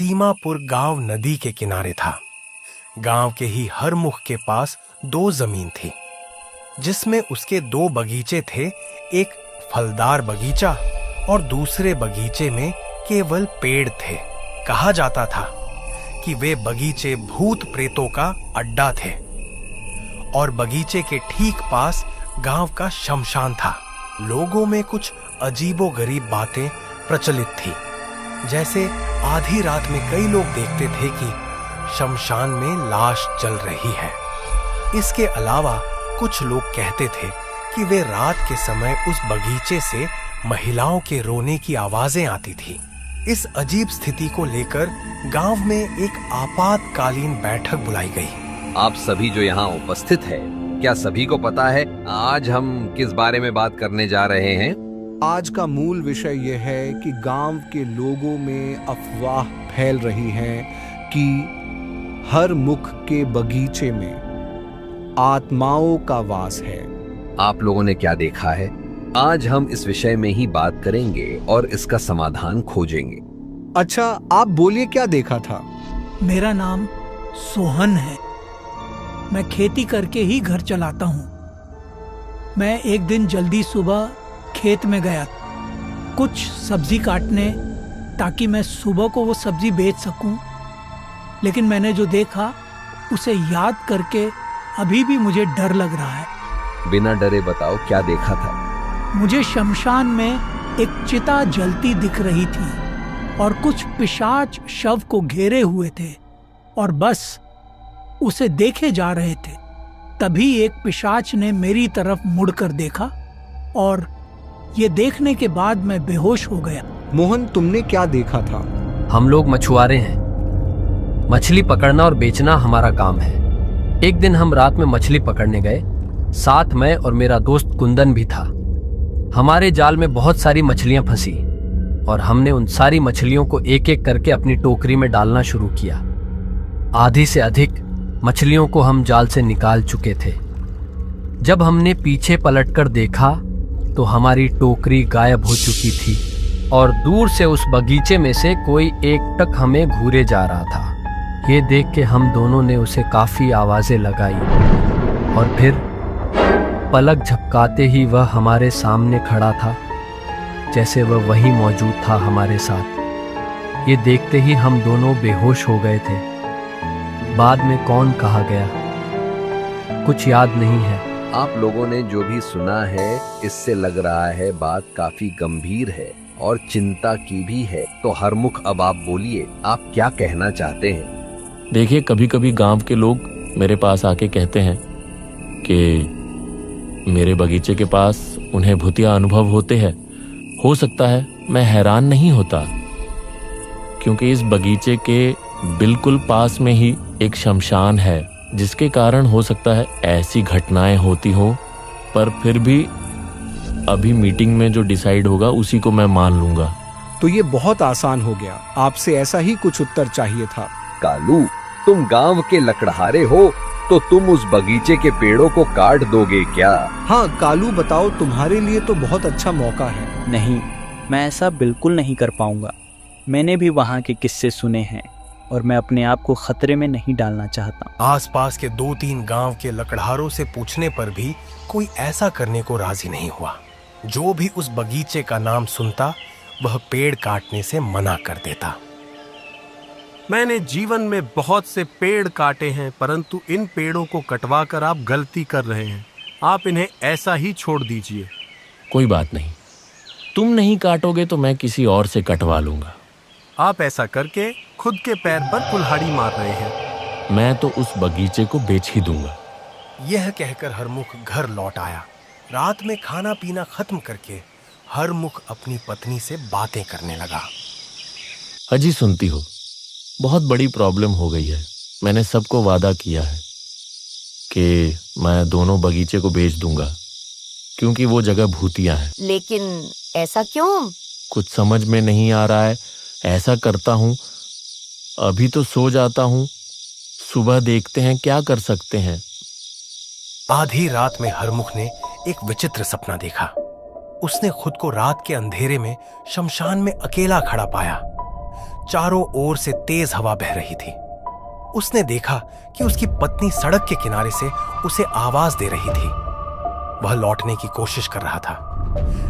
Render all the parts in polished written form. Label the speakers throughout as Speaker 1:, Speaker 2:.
Speaker 1: सीमापुर गांव नदी के किनारे था। गांव के ही हरमुख के पास 2 जमीन थी, जिसमें उसके 2 बगीचे थे। एक फलदार बगीचा और दूसरे बगीचे में केवल पेड़ थे। कहा जाता था कि वे बगीचे भूत प्रेतों का अड्डा थे और बगीचे के ठीक पास गांव का शमशान था। लोगों में कुछ अजीबोगरीब बातें प्रचलित थी, जैसे आधी रात में कई लोग देखते थे कि शमशान में लाश जल रही है। इसके अलावा कुछ लोग कहते थे कि वे रात के समय उस बगीचे से महिलाओं के रोने की आवाजें आती थी। इस अजीब स्थिति को लेकर गांव में एक आपातकालीन बैठक बुलाई गई।
Speaker 2: आप सभी जो यहाँ उपस्थित है, क्या सभी को पता है आज हम किस बारे में बात करने जा रहे हैं?
Speaker 3: आज का मूल विषय यह है कि गांव के लोगों में अफवाह फैल रही है कि हर मुख के बगीचे में आत्माओं का वास है।
Speaker 2: आप लोगों ने क्या देखा है? आज हम इस विषय में ही बात करेंगे और इसका समाधान खोजेंगे।
Speaker 3: अच्छा, आप बोलिए, क्या देखा था?
Speaker 4: मेरा नाम सोहन है। मैं खेती करके ही घर चलाता हूँ। मैं एक दिन जल्दी सुबह खेत में गया कुछ सब्जी काटने, ताकि मैं सुबह को वो सब्जी बेच सकूं। लेकिन मैंने जो देखा उसे याद करके अभी भी मुझे डर लग रहा है।
Speaker 2: बिना डरे बताओ, क्या देखा था?
Speaker 4: मुझे शमशान में एक चिता जलती दिख रही थी और कुछ पिशाच शव को घेरे हुए थे और बस उसे देखे जा रहे थे। तभी एक पिशाच ने मेरी तरफ मुड़कर देखा और ये देखने के बाद मैं बेहोश हो गया।
Speaker 3: मोहन, तुमने क्या देखा था?
Speaker 5: हम लोग मछुआरे हैं। मछली पकड़ना और बेचना हमारा काम है। एक दिन हम रात में मछली पकड़ने गए। साथ मैं और मेरा दोस्त कुंदन भी था। हमारे जाल में बहुत सारी मछलियां फंसी और हमने उन सारी मछलियों को एक एक करके अपनी टोकरी में डालना शुरू किया। आधी से अधिक मछलियों को हम जाल से निकाल चुके थे। जब हमने पीछे पलटकर देखा तो हमारी टोकरी गायब हो चुकी थी और दूर से उस बगीचे में से कोई एकटक हमें घूरे जा रहा था। ये देख के हम दोनों ने उसे काफी आवाजें लगाई और फिर पलक झपकाते ही वह हमारे सामने खड़ा था, जैसे वह वहीं मौजूद था हमारे साथ। ये देखते ही हम दोनों बेहोश हो गए थे। बाद में कौन कहा गया, कुछ याद नहीं है।
Speaker 2: आप लोगों ने जो भी सुना है, इससे लग रहा है बात काफी गंभीर है और चिंता की भी है। तो हरमुख, अब आप बोलिए, आप क्या कहना चाहते हैं?
Speaker 6: देखिए, कभी कभी गांव के लोग मेरे पास आके कहते हैं कि मेरे बगीचे के पास उन्हें भूतिया अनुभव होते हैं। हो सकता है, मैं हैरान नहीं होता, क्योंकि इस बगीचे के बिल्कुल पास में ही एक शमशान है, जिसके कारण हो सकता है ऐसी घटनाएं होती हो। पर फिर भी अभी मीटिंग में जो डिसाइड होगा उसी को मैं मान लूंगा।
Speaker 3: तो ये बहुत आसान हो गया। आपसे ऐसा ही कुछ उत्तर चाहिए था।
Speaker 2: कालू, तुम गांव के लकड़हारे हो, तो तुम उस बगीचे के पेड़ों को काट दोगे क्या?
Speaker 3: हाँ कालू, बताओ, तुम्हारे लिए तो बहुत अच्छा मौका है।
Speaker 7: नहीं, मैं ऐसा बिल्कुल नहीं कर पाऊंगा। मैंने भी वहाँ के किस्से सुने हैं और मैं अपने आप को खतरे में नहीं डालना चाहता।
Speaker 1: आसपास के 2-3 गांव के लकड़हारों से पूछने पर भी कोई ऐसा करने को राजी नहीं हुआ। जो भी उस बगीचे का नाम सुनता, वह पेड़ काटने से मना कर देता।
Speaker 8: मैंने जीवन में बहुत से पेड़ काटे हैं, परंतु इन पेड़ों को कटवा कर आप गलती कर रहे हैं। आप इन्हें ऐसा ही छोड़ दीजिए।
Speaker 6: कोई बात नहीं, तुम नहीं काटोगे तो मैं किसी और से कटवा लूंगा।
Speaker 8: आप ऐसा करके खुद के पैर पर कुल्हाड़ी मार रहे हैं।
Speaker 6: मैं तो उस बगीचे को बेच ही दूंगा।
Speaker 1: यह कहकर हरमुख घर लौट आया। रात में खाना पीना खत्म करके हरमुख अपनी पत्नी से बातें करने लगा।
Speaker 6: अजी, सुनती हो, बहुत बड़ी प्रॉब्लम हो गई है। मैंने सबको वादा किया है कि मैं दोनों बगीचे को बेच दूंगा, क्योंकि वो जगह भूतिया है।
Speaker 9: लेकिन ऐसा क्यों?
Speaker 6: कुछ समझ में नहीं आ रहा है। ऐसा करता हूँ, अभी तो सो जाता हूँ, सुबह देखते हैं क्या कर सकते हैं।
Speaker 1: आधी रात में हरमुख ने एक विचित्र सपना देखा। उसने खुद को रात के अंधेरे में शमशान में अकेला खड़ा पाया। चारों ओर से तेज हवा बह रही थी। उसने देखा कि उसकी पत्नी सड़क के किनारे से उसे आवाज दे रही थी। वह लौटने की कोशिश कर रहा था,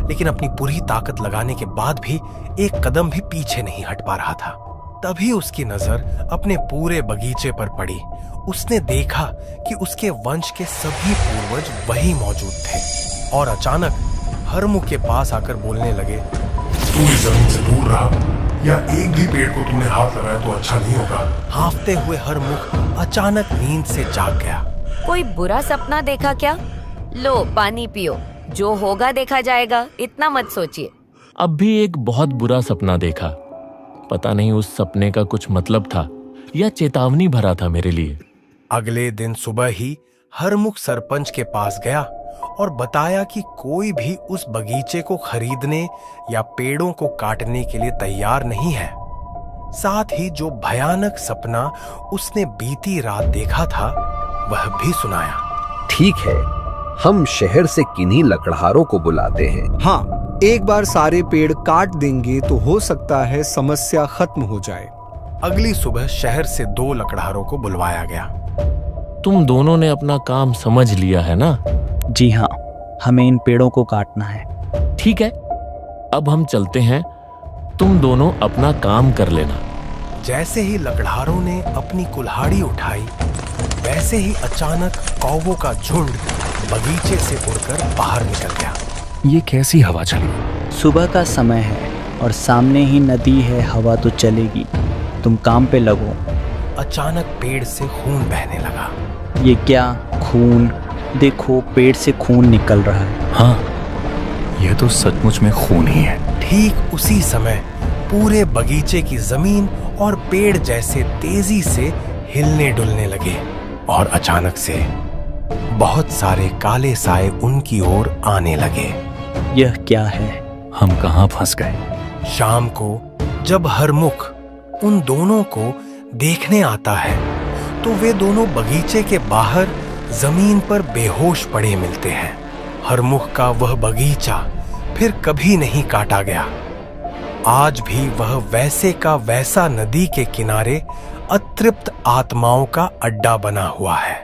Speaker 1: लेकिन अपनी पूरी ताकत लगाने के बाद भी एक कदम भी पीछे नहीं हट पा रहा था। तभी उसकी नजर अपने पूरे बगीचे पर पड़ी। उसने देखा कि उसके वंश के सभी पूर्वज वहीं मौजूद थे और अचानक हरमुख के पास आकर बोलने लगे,
Speaker 10: तू इस जमीन से दूर रहा या एक भी पेड़ को तुमने हाथ लगाया तो अच्छा नहीं होगा।
Speaker 1: हांफते हुए हरमुख अचानक नींद से जाग गया।
Speaker 9: कोई बुरा सपना देखा क्या? लो पानी पियो, जो होगा देखा जाएगा, इतना मत सोचिए।
Speaker 6: अब भी एक बहुत बुरा सपना देखा। पता नहीं उस सपने का कुछ मतलब था या चेतावनी भरा था मेरे लिए।
Speaker 1: अगले दिन सुबह ही हरमुख सरपंच के पास गया और बताया कि कोई भी उस बगीचे को खरीदने या पेड़ों को काटने के लिए तैयार नहीं है। साथ ही जो भयानक सपना उसने बीती रात देखा था वह भी सुनाया।
Speaker 2: ठीक है, हम शहर से किन्हीं लकड़हारों को बुलाते हैं।
Speaker 3: हाँ, एक बार सारे पेड़ काट देंगे तो हो सकता है समस्या खत्म हो जाए।
Speaker 1: अगली सुबह शहर से 2 लकड़हारों को बुलवाया गया।
Speaker 6: तुम दोनों ने अपना काम समझ लिया है ना?
Speaker 7: जी हाँ, हमें इन पेड़ों को काटना है।
Speaker 6: ठीक है, अब हम चलते हैं। तुम दोनों अपना काम कर लेना।
Speaker 1: जैसे ही लकड़हारों ने अपनी कुल्हाड़ी उठाई, वैसे ही अचानक कौवों का झुंड बगीचे से उड़कर बाहर निकल गया।
Speaker 11: ये कैसी हवा चली?
Speaker 7: सुबह का समय है और सामने ही नदी है, हवा तो चलेगी। तुम काम पे लगो।
Speaker 1: अचानक पेड़ से खून बहने लगा।
Speaker 7: ये क्या खून? देखो, पेड़ से खून निकल रहा है।
Speaker 11: हाँ, यह तो सचमुच में खून ही है।
Speaker 1: ठीक उसी समय पूरे बगीचे की जमीन और पेड़ जैसे तेजी से हिलने डुलने लगे और अचानक से बहुत सारे काले साए उनकी ओर आने लगे।
Speaker 7: यह क्या है?
Speaker 11: हम कहाँ फंस गए?
Speaker 1: शाम को जब हरमुख उन दोनों को देखने आता है तो वे दोनों बगीचे के बाहर जमीन पर बेहोश पड़े मिलते हैं। हरमुख का वह बगीचा फिर कभी नहीं काटा गया। आज भी वह वैसे का वैसा नदी के किनारे अतृप्त आत्माओं का अड्डा बना हुआ है।